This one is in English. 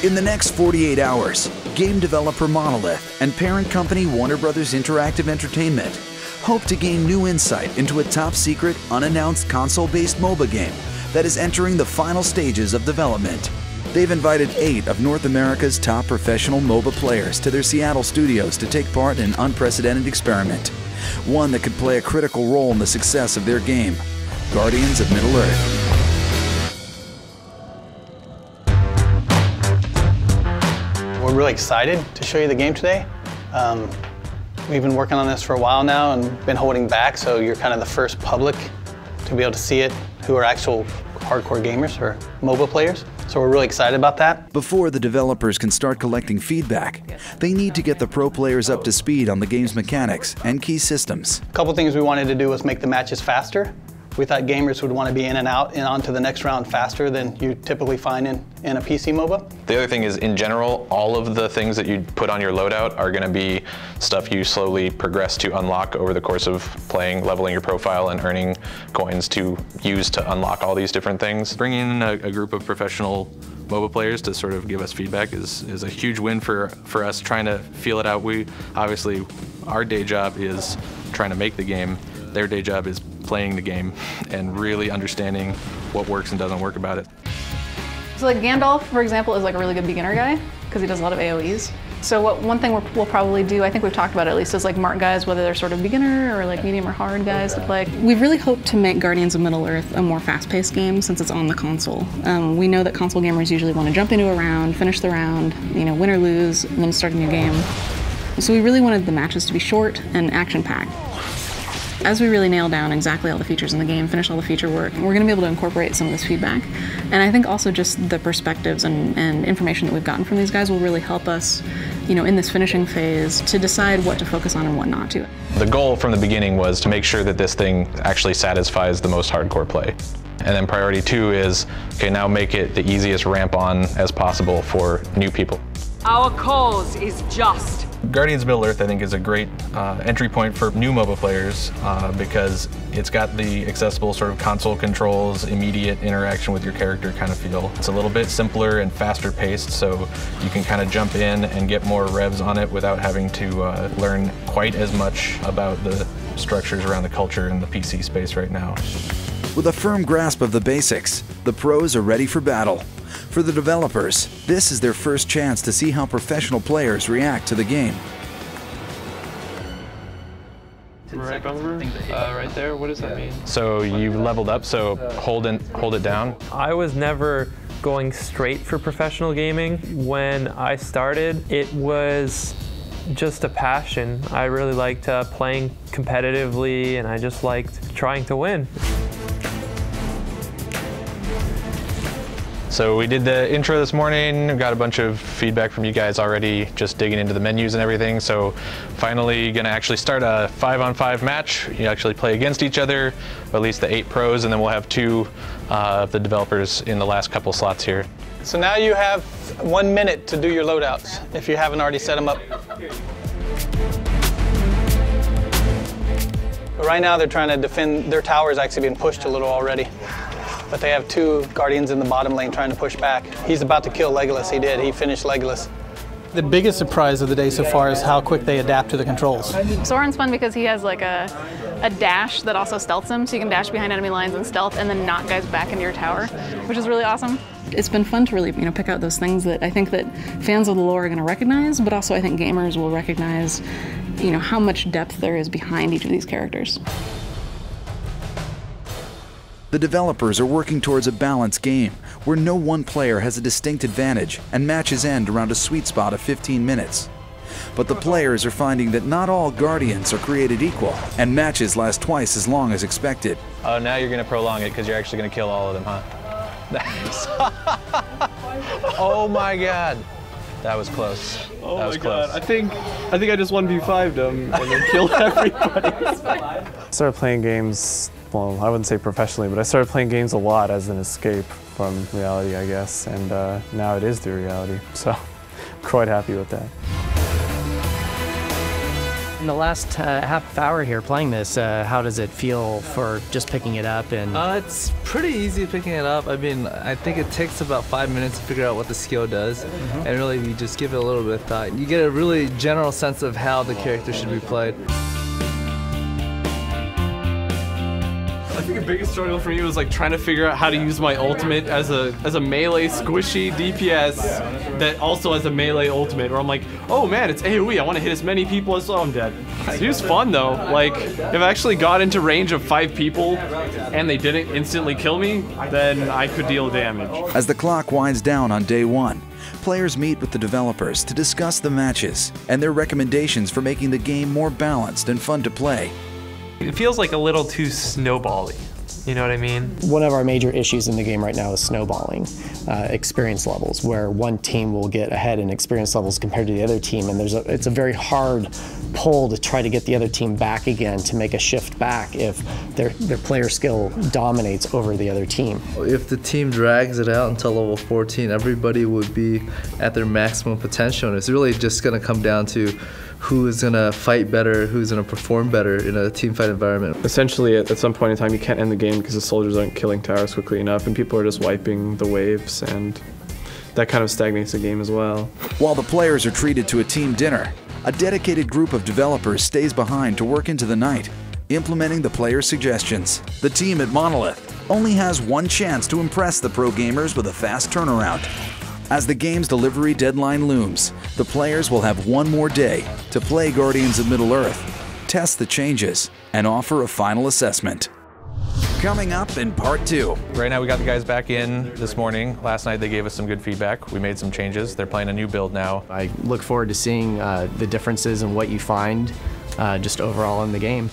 In the next 48 hours, game developer Monolith and parent company Warner Bros. Interactive Entertainment hope to gain new insight into a top-secret, unannounced console-based MOBA game that is entering the final stages of development. They've invited 8 of North America's top professional MOBA players to their Seattle studios to take part in an unprecedented experiment, one that could play a critical role in the success of their game, Guardians of Middle-earth. We're really excited to show you the game today. We've been working on this for a while now and been holding back, so you're kind of the first public to be able to see it who are actual hardcore gamers or MOBA players. So we're really excited about that. Before the developers can start collecting feedback, they need to get the pro players up to speed on the game's mechanics and key systems. A couple things we wanted to do was make the matches faster. We thought gamers would want to be in and out and on to the next round faster than you typically find in a PC MOBA. The other thing is, in general, all of the things that you put on your loadout are going to be stuff you slowly progress to unlock over the course of playing, leveling your profile, and earning coins to use to unlock all these different things. Bringing in a group of professional MOBA players to sort of give us feedback is a huge win for us trying to feel it out. Obviously, our day job is trying to make the game. Their day job is playing the game and really understanding what works and doesn't work about it. So like Gandalf, for example, is like a really good beginner guy because he does a lot of AoEs. So one thing we'll probably do, I think we've talked about it at least, is like mark guys, whether they're sort of beginner or like medium or hard guys to play. We've really hoped to make Guardians of Middle-earth a more fast-paced game since it's on the console. We know that console gamers usually want to jump into a round, finish the round, win or lose, and then start a new game. So we really wanted the matches to be short and action-packed. As we really nail down exactly all the features in the game, finish all the feature work, we're going to be able to incorporate some of this feedback. And I think also just the perspectives and information that we've gotten from these guys will really help us, in this finishing phase to decide what to focus on and what not to. The goal from the beginning was to make sure that this thing actually satisfies the most hardcore play. And then priority 2 is, okay, now make it the easiest ramp on as possible for new people. Our cause is just. Guardians of Middle-earth, I think, is a great entry point for new MOBA players because it's got the accessible sort of console controls, immediate interaction with your character kind of feel. It's a little bit simpler and faster paced, so you can kind of jump in and get more revs on it without having to learn quite as much about the structures around the culture in the PC space right now. With a firm grasp of the basics, the pros are ready for battle. For the developers, this is their first chance to see how professional players react to the game. Right bumper, right there, what does that mean? So you leveled up, so hold it down. I was never going straight for professional gaming. When I started, it was just a passion. I really liked playing competitively, and I just liked trying to win. So we did the intro this morning, got a bunch of feedback from you guys already, just digging into the menus and everything. So finally gonna actually start a 5-on-5 match. You actually play against each other, at least the 8 pros, and then we'll have 2 of the developers in the last couple slots here. So now you have 1 minute to do your loadouts, if you haven't already set them up. But right now they're trying to defend, their tower is actually being pushed a little already. But they have 2 Guardians in the bottom lane trying to push back. He's about to kill Legolas. He did. He finished Legolas. The biggest surprise of the day so far is how quick they adapt to the controls. Soren's fun because he has like a dash that also stealths him, so you can dash behind enemy lines and stealth and then knock guys back into your tower, which is really awesome. It's been fun to really pick out those things that I think that fans of the lore are going to recognize, but also I think gamers will recognize how much depth there is behind each of these characters. The developers are working towards a balanced game where no one player has a distinct advantage and matches end around a sweet spot of 15 minutes. But the players are finding that not all Guardians are created equal, and matches last twice as long as expected. Oh, now you're going to prolong it because you're actually going to kill all of them, huh? Oh my god. That was close. Oh that was my close. god. I think I just 1v5'd them and then killed everybody. I started playing games, well, I wouldn't say professionally, but I started playing games a lot as an escape from reality, I guess, and now it is the reality, so I'm quite happy with that. In the last half hour here playing this, how does it feel for just picking it up? And it's pretty easy picking it up. I mean, I think it takes about 5 minutes to figure out what the skill does, and really you just give it a little bit of thought. You get a really general sense of how the character should be played. I think the biggest struggle for me was like trying to figure out how to use my ultimate as a melee squishy DPS that also has a melee ultimate, where I'm like, oh man, it's AoE, I want to hit as many people as I'm dead. It was fun though. Like, if I actually got into range of 5 people and they didn't instantly kill me, then I could deal damage. As the clock winds down on day 1, players meet with the developers to discuss the matches and their recommendations for making the game more balanced and fun to play. It feels like a little too snowbally. You know what I mean? one of our major issues in the game right now is snowballing, experience levels, where one team will get ahead in experience levels compared to the other team, and it's a very hard pull to try to get the other team back again, to make a shift back if their player skill dominates over the other team. If the team drags it out until level 14, everybody would be at their maximum potential, and it's really just going to come down to who is going to fight better, who's going to perform better in a team fight environment. Essentially, at some point in time, you can't end the game because the soldiers aren't killing towers quickly enough, and people are just wiping the waves, and that kind of stagnates the game as well. While the players are treated to a team dinner, a dedicated group of developers stays behind to work into the night, implementing the players' suggestions. The team at Monolith only has one chance to impress the pro gamers with a fast turnaround. As the game's delivery deadline looms, the players will have one more day to play Guardians of Middle-earth, test the changes, and offer a final assessment. Coming up in Part 2. Right now we got the guys back in this morning. Last night they gave us some good feedback. We made some changes. They're playing a new build now. I look forward to seeing the differences and what you find just overall in the game.